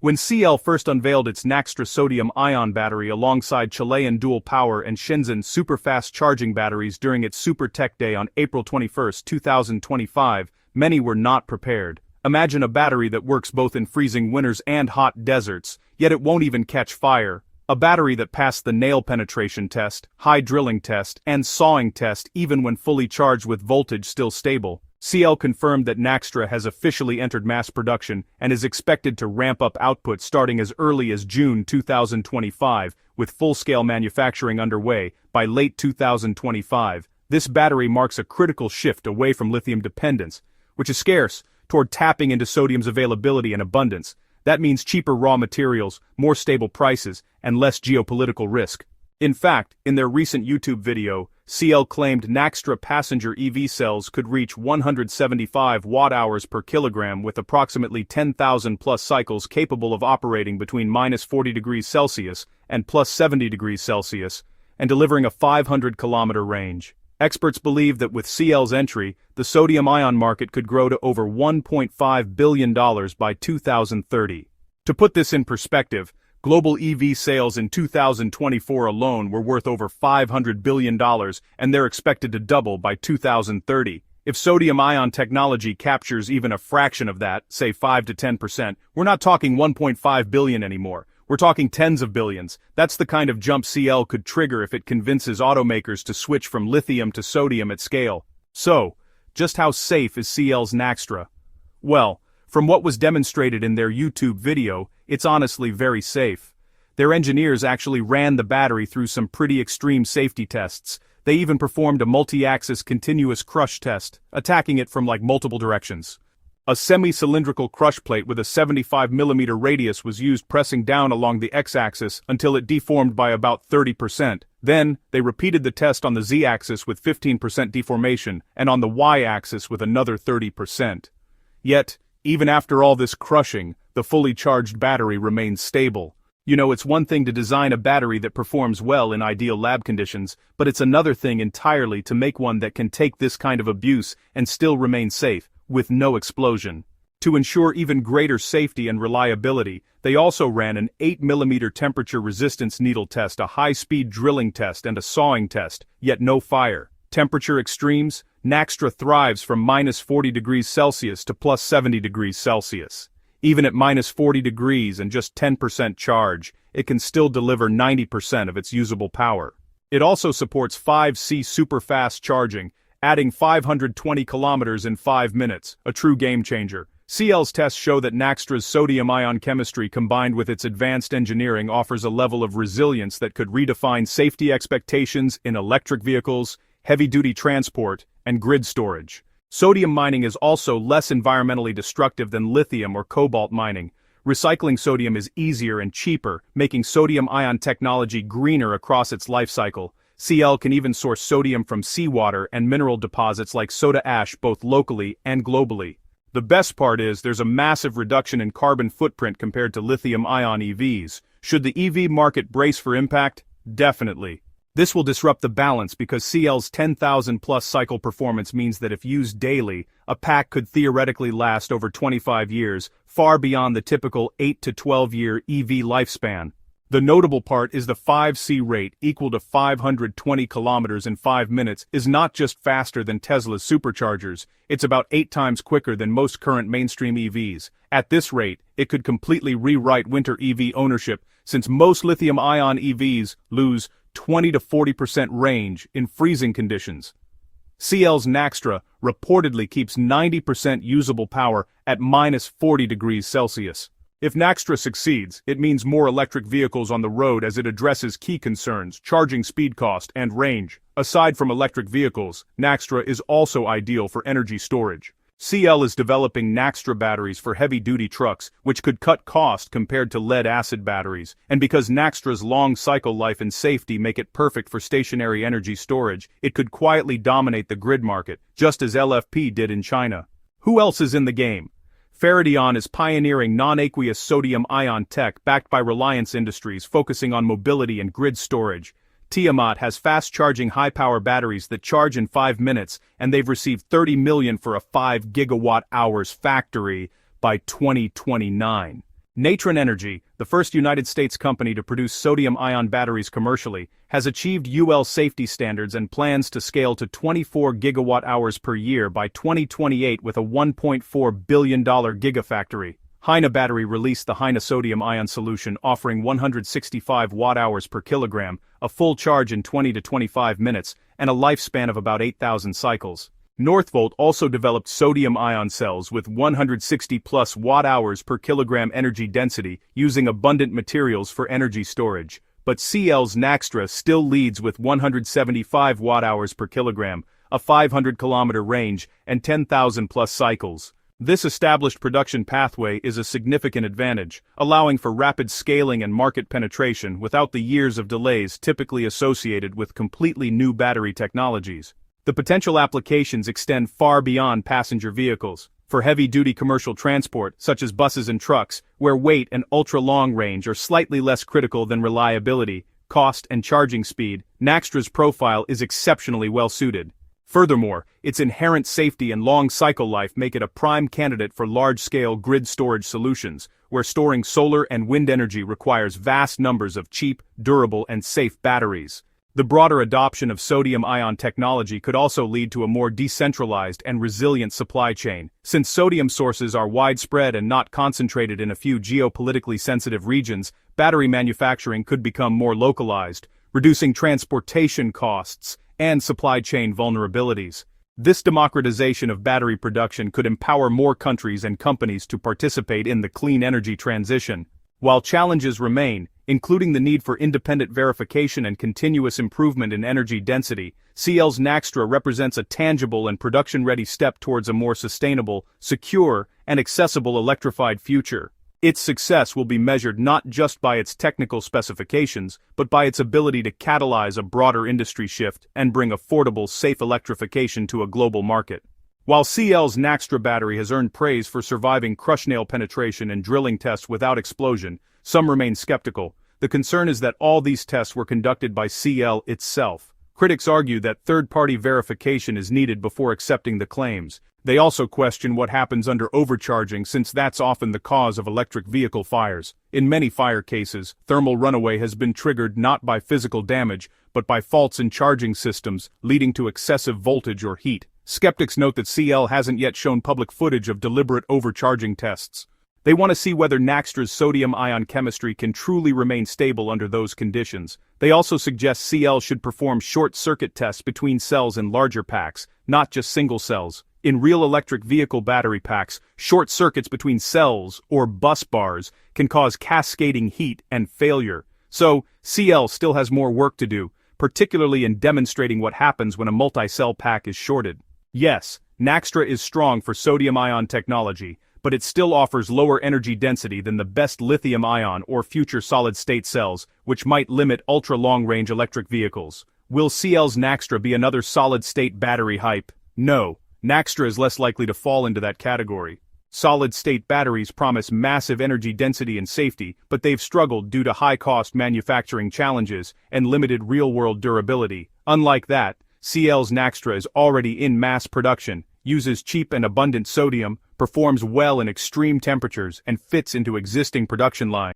When CL first unveiled its Naxtra sodium-ion battery alongside Chilean dual power and Shenzhen super-fast charging batteries during its Super Tech Day on April 21, 2025, many were not prepared. Imagine a battery that works both in freezing winters and hot deserts, yet it won't even catch fire. A battery that passed the nail penetration test, high drilling test, and sawing test even when fully charged with voltage still stable. CL confirmed that Naxtra has officially entered mass production and is expected to ramp up output starting as early as June 2025, with full-scale manufacturing underway by late 2025. This battery marks a critical shift away from lithium dependence, which is scarce, toward tapping into sodium's availability and abundance. That means cheaper raw materials, more stable prices, and less geopolitical risk. In fact, in their recent YouTube video, CL claimed Naxtra passenger EV cells could reach 175 watt-hours per kilogram with approximately 10,000 plus cycles capable of operating between -40 degrees Celsius and +70 degrees Celsius, and delivering a 500-kilometer range. Experts believe that with CL's entry, the sodium-ion market could grow to over $1.5 billion by 2030. To put this in perspective, global EV sales in 2024 alone were worth over $500 billion, and they're expected to double by 2030. If sodium-ion technology captures even a fraction of that, say 5 to 10%, we're not talking $1.5 billion anymore. We're talking tens of billions. That's the kind of jump CL could trigger if it convinces automakers to switch from lithium to sodium at scale. So, just how safe is CL's Naxtra? Well, from what was demonstrated in their YouTube video, it's honestly very safe. Their engineers actually ran the battery through some pretty extreme safety tests. They even performed a multi-axis continuous crush test, attacking it from multiple directions. A semi-cylindrical crush plate with a 75mm radius was used, pressing down along the x-axis until it deformed by about 30%. Then, they repeated the test on the z-axis with 15% deformation, and on the y-axis with another 30%. Yet, even after all this crushing, the fully charged battery remains stable. You know, it's one thing to design a battery that performs well in ideal lab conditions, but it's another thing entirely to make one that can take this kind of abuse and still remain safe, with no explosion. To ensure even greater safety and reliability, they also ran an 8mm temperature resistance needle test, a high-speed drilling test, and a sawing test, yet no fire. Temperature extremes? Naxtra thrives from -40 degrees Celsius to +70 degrees Celsius. Even at -40 degrees and just 10% charge, it can still deliver 90% of its usable power. It also supports 5C super-fast charging, adding 520 kilometers in 5 minutes, a true game-changer. CL's tests show that Naxtra's sodium-ion chemistry combined with its advanced engineering offers a level of resilience that could redefine safety expectations in electric vehicles, heavy-duty transport, and grid storage. Sodium mining is also less environmentally destructive than lithium or cobalt mining. Recycling sodium is easier and cheaper, making sodium-ion technology greener across its life cycle. CL can even source sodium from seawater and mineral deposits like soda ash both locally and globally. The best part is there's a massive reduction in carbon footprint compared to lithium-ion EVs. Should the EV market brace for impact? Definitely. This will disrupt the balance because CL's 10,000-plus cycle performance means that if used daily, a pack could theoretically last over 25 years, far beyond the typical 8 to 12-year EV lifespan. The notable part is the 5C rate, equal to 520 kilometers in 5 minutes, is not just faster than Tesla's superchargers, it's about 8 times quicker than most current mainstream EVs. At this rate, it could completely rewrite winter EV ownership, since most lithium-ion EVs lose 20 to 40% range in freezing conditions. CL's Naxtra reportedly keeps 90% usable power at -40 degrees Celsius. If Naxtra succeeds, it means more electric vehicles on the road as it addresses key concerns, charging speed cost, and range. Aside from electric vehicles, Naxtra is also ideal for energy storage. CL is developing Naxtra batteries for heavy-duty trucks, which could cut cost compared to lead-acid batteries, and because Naxtra's long cycle life and safety make it perfect for stationary energy storage, it could quietly dominate the grid market, just as LFP did in China. Who else is in the game? Faradion is pioneering non-aqueous sodium-ion tech backed by Reliance Industries focusing on mobility and grid storage. Tiamat has fast-charging high-power batteries that charge in 5 minutes, and they've received $30 million for a 5 gigawatt-hours factory by 2029. Naxtra Energy, the first United States company to produce sodium-ion batteries commercially, has achieved UL safety standards and plans to scale to 24 gigawatt-hours per year by 2028 with a $1.4 billion gigafactory. Heine Battery released the Heine sodium-ion solution offering 165 watt-hours per kilogram, a full charge in 20 to 25 minutes, and a lifespan of about 8,000 cycles. Northvolt also developed sodium-ion cells with 160-plus watt-hours per kilogram energy density using abundant materials for energy storage. But CATL's Naxtra still leads with 175 watt-hours per kilogram, a 500-kilometer range, and 10,000-plus cycles. This established production pathway is a significant advantage, allowing for rapid scaling and market penetration without the years of delays typically associated with completely new battery technologies. The potential applications extend far beyond passenger vehicles. For heavy-duty commercial transport, such as buses and trucks, where weight and ultra-long range are slightly less critical than reliability, cost, and charging speed, Naxtra's profile is exceptionally well-suited. Furthermore, its inherent safety and long cycle life make it a prime candidate for large-scale grid storage solutions, where storing solar and wind energy requires vast numbers of cheap, durable, and safe batteries. The broader adoption of sodium-ion technology could also lead to a more decentralized and resilient supply chain. Since sodium sources are widespread and not concentrated in a few geopolitically sensitive regions, battery manufacturing could become more localized, reducing transportation costs and supply chain vulnerabilities. This democratization of battery production could empower more countries and companies to participate in the clean energy transition. While challenges remain, including the need for independent verification and continuous improvement in energy density, CATL's Naxtra represents a tangible and production-ready step towards a more sustainable, secure, and accessible electrified future. Its success will be measured not just by its technical specifications, but by its ability to catalyze a broader industry shift and bring affordable, safe electrification to a global market. While CATL's Naxtra battery has earned praise for surviving crush nail penetration and drilling tests without explosion, some remain skeptical. The concern is that all these tests were conducted by CATL itself. Critics argue that third-party verification is needed before accepting the claims. They also question what happens under overcharging, since that's often the cause of electric vehicle fires. In many fire cases, thermal runaway has been triggered not by physical damage, but by faults in charging systems, leading to excessive voltage or heat. Skeptics note that CATL hasn't yet shown public footage of deliberate overcharging tests. They want to see whether Naxtra's sodium-ion chemistry can truly remain stable under those conditions. They also suggest CATL should perform short-circuit tests between cells in larger packs, not just single cells. In real electric vehicle battery packs, short circuits between cells, or bus bars, can cause cascading heat and failure. So, CATL still has more work to do, particularly in demonstrating what happens when a multi-cell pack is shorted. Yes, Naxtra is strong for sodium-ion technology, but it still offers lower energy density than the best lithium-ion or future solid-state cells, which might limit ultra-long-range electric vehicles. Will CATL's Naxtra be another solid-state battery hype? No. Naxtra is less likely to fall into that category. Solid-state batteries promise massive energy density and safety, but they've struggled due to high-cost manufacturing challenges and limited real-world durability. Unlike that, CATL's Naxtra is already in mass production, uses cheap and abundant sodium, performs well in extreme temperatures, and fits into existing production lines.